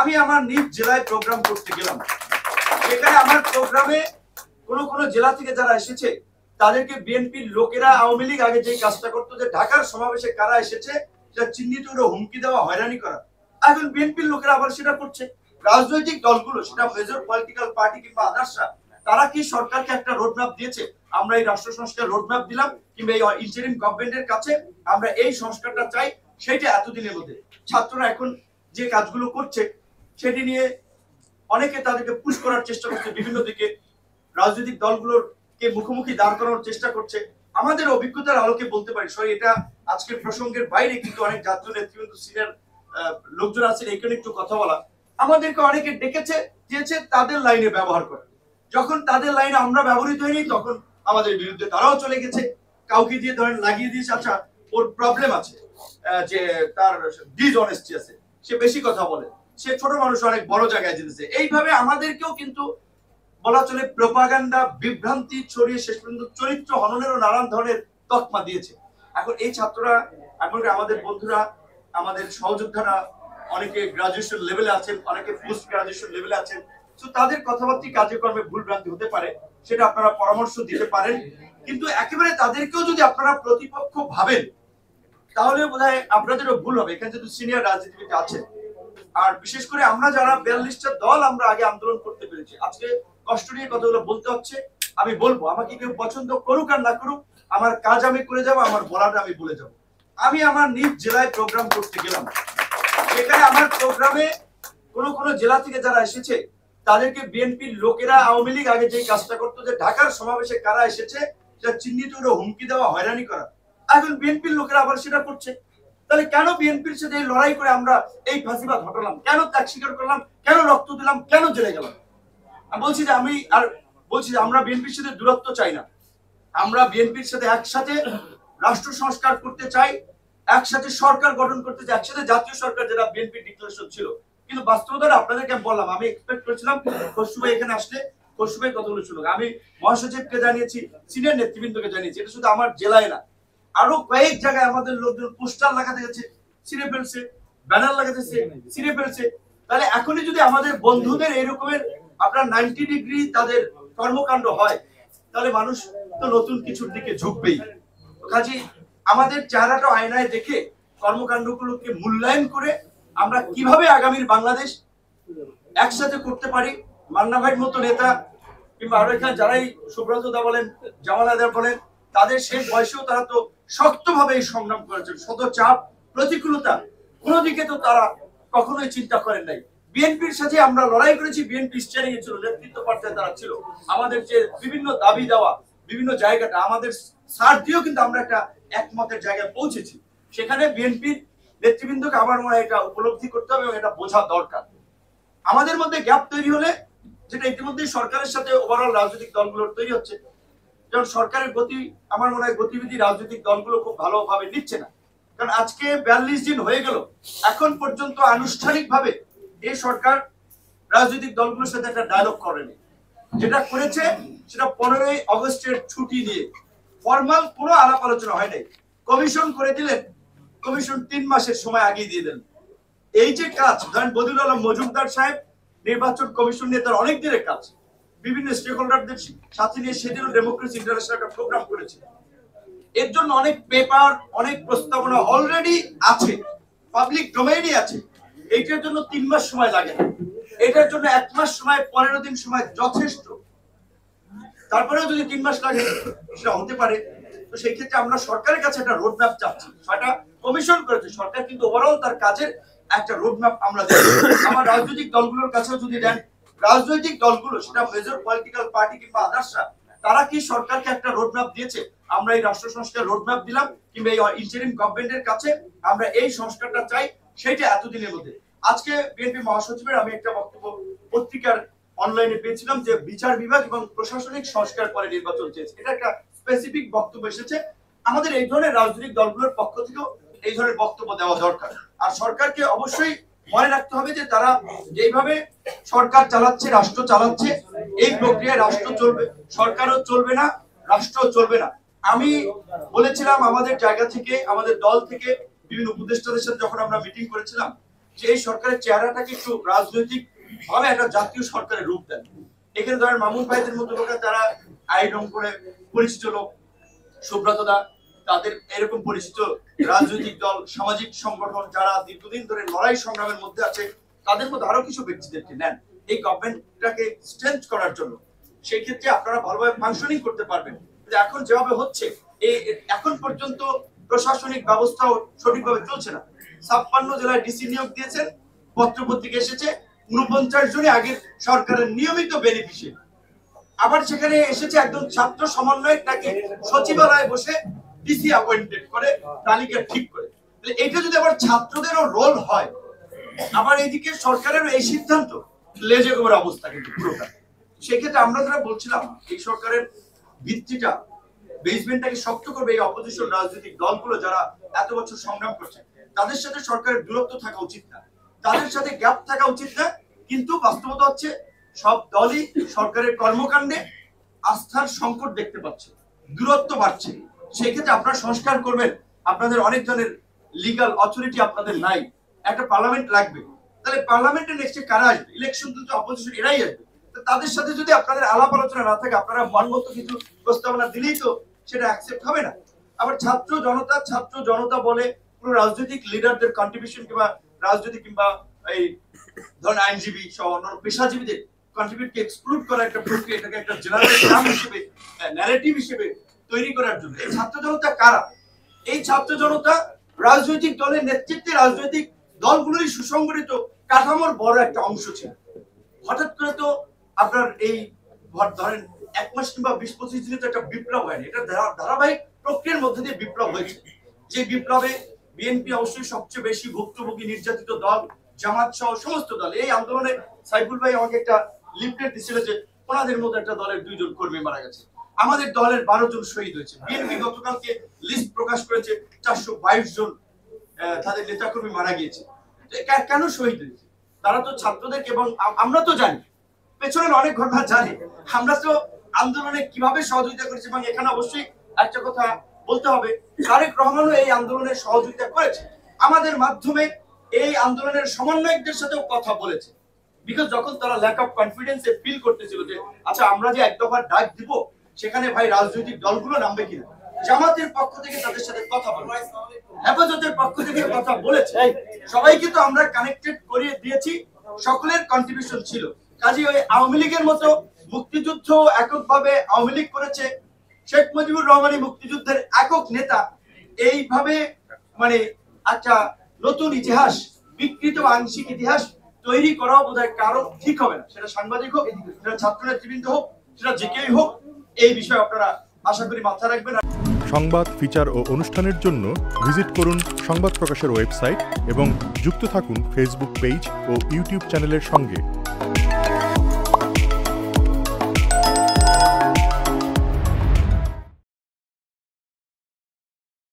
আমি আমার নিজ জেলায় প্রোগ্রাম করতে গেলাম, সেখানে আমার প্রোগ্রামে কোন জেলা থেকে যারা এসেছে তাদেরকে বিএনপির লোকেরা আওয়ামী লীগ আগে যে কাজটা করতো, যে ঢাকার সমাবেশে কারা এসেছে সেটা চিহ্নিত করে হুমকি দেওয়া, হয়রানি করা, এখন বিএনপির লোকেরা আবার সেটা করছে। রাজনৈতিক দলগুলো, সেটা মেজর পলিটিক্যাল পার্টি কিংবা আদার্সরা, তারা কি সরকারকে একটা রোডম্যাপ দিয়েছে? আমরা এই রাষ্ট্র সংস্কার রোডম্যাপ দিলাম কিংবা এই ইন্টারিম গভর্নমেন্টের কাছে আমরা এই সংস্কারটা চাই, সেটা এতদিনের মধ্যে ছাত্ররা এখন যে কাজগুলো করছে সেটি নিয়ে অনেকে তাদেরকে পুশ করার চেষ্টা করছে, বিভিন্ন দিকে রাজনৈতিক দলগুলোকে মুখোমুখি দাঁড় করানোর চেষ্টা করছে। আমাদের অভিজ্ঞতার আলোকে বলতে পারি, সরি এটা আজকের প্রসঙ্গের বাইরে, কিন্তু অনেক জাতীয় নেতৃবৃন্দ সিনিয়র লোকজন আছেন, এখানে একটু কথা বলা। আমাদেরকে অনেকে ডেকেছে, দিয়েছে তাদের লাইনে ব্যবহার করে, যখন তাদের লাইনে আমরা ব্যবহৃত হইনি তখন আমাদের বিরুদ্ধে তারাও চলে গেছে। কাউকে দিয়ে ধরেন লাগিয়ে দিয়েছে, আচ্ছা ওর প্রবলেম আছে, যে তার ডিসঅনেস্টি আছে, সে বেশি কথা বলে, সে ছোট মানুষ অনেক বড় জায়গায় যেতেছে। এইভাবে আমাদেরকেও কিন্তু বলা চলে প্রোপাগান্ডা, বিভ্রান্তি ছড়িয়ে শেষ পর্যন্ত চরিত্র হননেরও নানান ধরনের তকমা দিয়েছে। এখন এই ছাত্ররা, এখন আমাদের বন্ধুরা, আমাদের সহযোদ্ধারা অনেকে গ্রাজুয়েশন লেভেলে আছেন, অনেকে পোস্ট গ্রাজুয়েশন লেভেলে আছেন, তো তাদের কথাবার্তা কার্যক্রমে ভুল ভ্রান্তি হতে পারে, সেটা আপনারা পরামর্শ দিতে পারেন। কিন্তু একেবারে তাদেরকেও যদি আপনারা প্রতিপক্ষ ভাবেন তাহলে বোধহয় আপনাদেরও ভুল হবে। এখানে যেহেতু সিনিয়র রাজনীতিবিদ আছেন, আর বিশেষ করে আমরা যারা 42টা দল আমরা আগে আন্দোলন করতে পেরেছি, আজকে কষ্ট নিয়ে কথাগুলো বলতে হচ্ছে। আমি বলবো, আমাকে কেউ পছন্দ করুক আর না করুক, আমার কাজ আমি করে যাবো, আমার বলাটা আমি বলে যাবো। আমি আমার নিজ জেলায় প্রোগ্রাম করতে গেলাম, সেখানে আমার প্রোগ্রামে কোন জেলা থেকে যারা এসেছে তাদেরকে বিএনপির লোকেরা আওয়ামী লীগ আগে যে কাজটা করতো, যে ঢাকার সমাবেশে কারা এসেছে সেটা চিহ্নিত করে হুমকি দেওয়া, হয়রানি করা, এখন বিএনপির লোকেরা আবার সেটা করছে। তাহলে কেন বিএনপির সাথে এই লড়াই করে আমরা এই ফাঁসিবাদ হটালাম, কেন ত্যাগ স্বীকার করলাম, কেন রক্ত দিলাম, কেন জেলে গেলাম? বলছি যে আমরা বিএনপির সাথে দূরত্ব চাই না, আমরা বিএনপির সাথে একসাথে রাষ্ট্র সংস্কার করতে চাই, একসাথে সরকার গঠন করতে চাই, একসাথে জাতীয় সরকার, যেটা বিএনপি ডিক্লারেশন ছিল। কিন্তু বাস্তবতা আপনাদেরকে বললাম, আমি এক্সপেক্ট করেছিলাম খসরু ভাই এখানে আসলে খসরু ভাই কতগুলো শুনুক। আমি মহাসচিবকে জানিয়েছি, সিনিয়র নেতৃবৃন্দকে জানিয়েছি, এটা শুধু আমার জেলায় না, আরো কয়েক জায়গায় আমাদের লোকজন পোস্টার লাগাতে গেছে, ছিঁড়ে ফেলছে, ব্যানার লাগাতেছে, ছিঁড়ে ফেলছে। তাহলে এখনই যদি আমাদের বন্ধুদের এরকমের আপনার 90 ডিগ্রি তাদের কর্মকাণ্ড হয়, তাহলে মানুষ তো নতুন কিছুর দিকে ঝুঁকবেই। কাজে আমাদের চেহারাটা আয়নায় দেখে কর্মকাণ্ডগুলোকে মূল্যায়ন করে আমরা কিভাবে আগামীর বাংলাদেশ একসাথে করতে পারি, মান্না ভাইয়ের মতো নেতা কিংবা আরো এখানে যারাই সুব্রত দা বলেন, জামাল আদার বলেন, তাদের শেষ বয়সেও তারা তো শক্তভাবে এই সংগ্রাম করেছেন। শত চাপ, প্রতিকূলতা, কোনো দিকে তো তারা কখনোই চিন্তা করেন নাই। বিএনপির সাথে আমরা লড়াই করেছি, বিএনপি স্টিয়ারিং এ ছিল, নেতৃত্ব পর্যায়ে তারা ছিল। আমাদের যে বিভিন্ন দাবি দেওয়া, বিভিন্ন জায়গাটা আমাদের সার দিয়েও কিন্তু আমরা একটা একমতের জায়গায় পৌঁছেছি। সেখানে বিএনপির নেতৃবৃন্দকে আমার মনে হয় এটা উপলব্ধি করতে হবে এবং এটা বোঝা দরকার। আমাদের মধ্যে গ্যাপ তৈরি হলে, যেটা ইতিমধ্যে সরকারের সাথে ওভারঅল রাজনৈতিক দলগুলোর তৈরি হচ্ছে, যেমন সরকারের গতি, আমার মনে হয় গতিবিধি রাজনৈতিক দলগুলো খুব ভালোভাবে নিচ্ছে না। কারণ আজকে 42 দিন হয়ে গেল, এখন পর্যন্ত আনুষ্ঠানিকভাবে এই সরকার রাজনৈতিক দলগুলোর সাথে একটা ডায়লগ করেনি। যেটা করেছে সেটা 15ই আগস্টের ছুটি নিয়ে ফর্মাল কোনো আলাপ আলোচনা হয় নাই। কমিশন করে দিলেন, কমিশন 3 মাসের সময় আগিয়ে দিয়ে দেন। এই যে কাজ, ধরেন বদিউল আলম মজুমদার সাহেব নির্বাচন কমিশন নিয়ে তার অনেক দিনের কাজ, বিভিন্ন স্টেক হোল্ডারদের সাথে নিয়ে সেদিনও ডেমোক্রেসি ইন্টারন্যাশনাল একটা প্রোগ্রাম করেছে। এর জন্য অনেক পেপার, অনেক প্রস্তাবনা অলরেডি আছে, পাবলিক ডোমেইনে আছে। এইটার জন্য 3 মাস সময় লাগে না, এটার জন্য 1 মাস সময়, 15 দিন সময় যথেষ্ট। তারপরেও যদি 3 মাস লাগে সেটা হতে পারে। তো সেই ক্ষেত্রে আমরা সরকারের কাছে একটা রোডম্যাপ চাচ্ছি। সেটা কমিশন করেছে সরকার, কিন্তু ওভারঅল তার কাজের একটা রোডম্যাপ আমরা দেব। আমার রাজনৈতিক দলগুলোর কাছেও যদি দেন, রাজনৈতিক দলগুলো, সেটা মেজর পলিটিক্যাল পার্টি কিংবা আদার্সরা, তারা কি সরকারকে একটা রোডম্যাপ দিয়েছে? আমরা এই রাষ্ট্র সংস্কার রোডম্যাপ দিলাম কিংবা এই ইন্টারিম গভর্নমেন্টের কাছে আমরা এই সংস্কারটা চাই, সেটা এতদিনের মধ্যে। আজকে বিএনপি মহাসচিবের আমি একটা বক্তব্য পত্রিকার অনলাইনে পেয়েছিলাম যে বিচার বিভাগ এবং প্রশাসনিক সংস্কার পরে নির্বাচন চেয়েছে, এটা একটা স্পেসিফিক বক্তব্য এসেছে। আমাদের এই ধরনের রাজনৈতিক দলগুলোর পক্ষ থেকেও এই ধরনের বক্তব্য দেওয়া দরকার। আর সরকারকে অবশ্যই মনে রাখতে হবে যে তারা যেভাবে সরকার চালাচ্ছে, রাষ্ট্র চালাচ্ছে, এই প্রক্রিয়ায় রাষ্ট্র চলবে, সরকারও চলবে না, রাষ্ট্র চলবে না। আমি বলেছিলাম আমাদের জায়গা থেকে, আমাদের দল থেকে বিভিন্ন উপদেষ্টাদের সাথে যখন আমরা মিটিং করেছিলাম, যে এই সরকারের চেহারাটাকে একটু রাজনৈতিক ভাবে একটা জাতীয় সরকারের রূপ দেন। এখানে ধরেন মামুন ভাইদের মতো লোকেরা তারা আইডম করে পরিচিত লোক, সুব্রত দা তাদের এরকম পরিচিত রাজনৈতিক দল, সামাজিক সংগঠন যারা দীর্ঘদিন ধরে লড়াই সংগ্রামের মধ্যে আছে, তাদের মধ্যে আরো কিছু ব্যক্তিদেরকে নেন এই গভর্নমেন্টটাকে স্ট্রেংথ করার জন্য। সেই ক্ষেত্রে আপনারা ভালোভাবে ফাংশনিং করতে পারবেন। এখন যেভাবে হচ্ছে এখন পর্যন্ত প্রশাসনিক ব্যবস্থাও সঠিকভাবে চলছে না। 56 জেলায় ডিসি নিয়োগ দিয়েছেন, পত্রপত্রিকা এসেছে 49 জনই আগের সরকারের নিয়মিত বেনিফিশিয়ারি। আবার সেখানে এসেছে একজন ছাত্র সমন্বয়ক তাকে সচিবালয়ে বসে ডিসি অ্যাপয়েন্টেড করে তালিকা ঠিক করে। এটা যদি আবার ছাত্রদেরও রোল হয়, আবার এইদিকে সরকারেরও এই সিদ্ধান্ত, লেজে গোবর অবস্থা কিন্তু পুরোটা। সেক্ষেত্রে আমরা যারা বলছিলাম এই সরকারের ভিত্তিটা, বেসমেন্টটাকে শক্ত করবে এই অপোজিশন রাজনৈতিক দলগুলো যারা এত বছর সংগ্রাম করছে, তাদের সাথে সরকারের দূরত্ব থাকা উচিত না, তাদের সাথে গ্যাপ থাকা উচিত না। কিন্তু বাস্তবতা হচ্ছে সব দলই সরকারের কর্মকাণ্ডে আস্থার সংকট দেখতে পাচ্ছে, দূরত্ব বাড়ছে। সেই ক্ষেত্রে আপনারা সংস্কার করবেন, আপনাদের অনেক ধরনের লিগ্যাল অথরিটি আপনাদের নাই, একটা পার্লামেন্ট লাগবে। তাহলে পার্লামেন্টে নেক্সটে কারা আসবে? ইলেকশন তো অপোজিশন এরাই আসবে। তাদের সাথে যদি আপনাদের আলাপ আলোচনা না থাকে, আপনারা মনমতো কিছু প্রস্তাবনা দিলেই তো সেটা অ্যাকসেপ্ট হবে না। আবার ছাত্র জনতা বলে পুরো রাজনৈতিক লিডারদের কন্ট্রিবিউশন কিংবা রাজনৈতিক কিংবা এই ধরেন আইনজীবী সহ অন্যান্য পেশাজীবীদের কন্ট্রিবিউটকে এক্সক্লুড করা একটা প্রক্রিয়া, এটাকে একটা জেনারেল টার্ম হিসেবে, ন্যারেটিভ হিসেবে তৈরি করার জন্য এই ছাত্র জনতা কারা? এই ছাত্র জনতা রাজনৈতিক দলের নেতৃত্বে রাজনৈতিক দলগুলোরই সুসংগঠিত কাঠামোর বড় একটা অংশ ছিল। হঠাৎ করে তো আপনার এই ধরেন 1 মাস কিংবা 20-25 দিনে তো একটা বিপ্লব হয়নি, এটা ধারাবাহিক প্রক্রিয়ার মধ্যে দিয়ে বিপ্লব হয়েছে। যে বিপ্লবে বিএনপি অবশ্যই সবচেয়ে বেশি ভুক্তভোগী নির্যাতিত দল, জামাত সহ সমস্ত দল। এই আন্দোলনে সাইফুল ভাই আমাকে একটা লিফলেট দিছিল যে ওনাদের মধ্যে একটা দলের 2 জন কর্মী মারা গেছে, আমাদের দলের 12 জন শহীদ হয়েছে। বিএনপি গতকালকে লিস্ট প্রকাশ করেছে 422 জন তাদের নেতাকর্মী মারা গিয়েছে। কেন শহীদ হয়েছে? তারা তো ছাত্রদেরকে, এবং আমরা তো জানি পেছনের অনেক ঘটনা জানি, আমরা তো আন্দোলনে কিভাবে সহযোগিতা করেছি। এবং এখানে অবশ্যই একটা কথা বলতে হবে, তারেক রহমানও এই আন্দোলনে সহযোগিতা করেছে, আমাদের মাধ্যমে এই আন্দোলনের সমন্বয়কদের সাথেও কথা বলেছে। বিকজ যখন তারা ল্যাক অফ কনফিডেন্সে ফিল করতেছিল যে আচ্ছা আমরা যে এক দফা ডাক দিব, সেখানে ভাই রাজনৈতিক দলগুলো নামবে কিনা, জামাতের পক্ষ থেকে তাদের সাথে কথা বলেছে, হেফাজতের পক্ষ থেকে কথা বলেছে, সবাইকে তো আমরা কানেক্টেড করিয়ে দিয়েছি, সকলের কন্ট্রিবিউশন ছিল। কাজে ওই আওয়ামী লীগের মতো মুক্তিযুদ্ধ এককভাবে আওয়ামী লীগ করেছে, শেখ মুজিবুর রহমানই মুক্তিযুদ্ধের একক নেতা, এইভাবে মানে একটা নতুন ইতিহাস, বিকৃত আংশিক ইতিহাস তৈরি করা বোধহয় কারো ঠিক হবে না। সেটা সাংবাদিক হোক, সেটা ছাত্র নেতৃবৃন্দ হোক, সেটা যে কেউই হোক, এই বিষয়ে আপনারা আশা করি মাথায় রাখবেন। সংবাদ, ফিচার ও অনুষ্ঠানের জন্য ভিজিট করুন সংবাদ প্রকাশের ওয়েবসাইট এবং যুক্ত থাকুন ফেসবুক পেজ ও ইউটিউব চ্যানেলের সঙ্গে।